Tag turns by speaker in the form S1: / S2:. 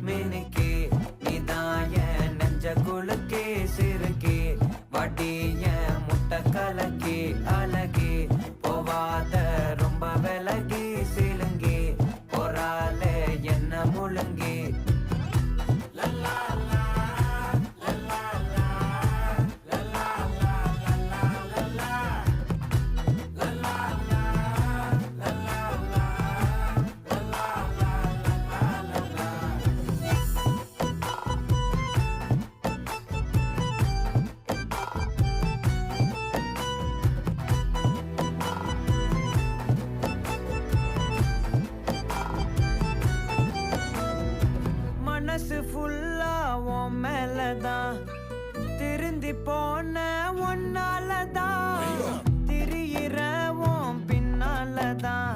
S1: மினுக்கே நீதான் என் நெஞ்ச குலுக்கே சிறுக்கே வடிய முட்டை கலக்கே அழகே போவாத ரொம்ப விலகி சிலுங்கி போறாலே என்ன முழுங்கி மனசு ஃபுல்லா உன் மேலதான் திருந்தி போன ஒன்னாலதான் திரியிற உன் பின்னாலதான்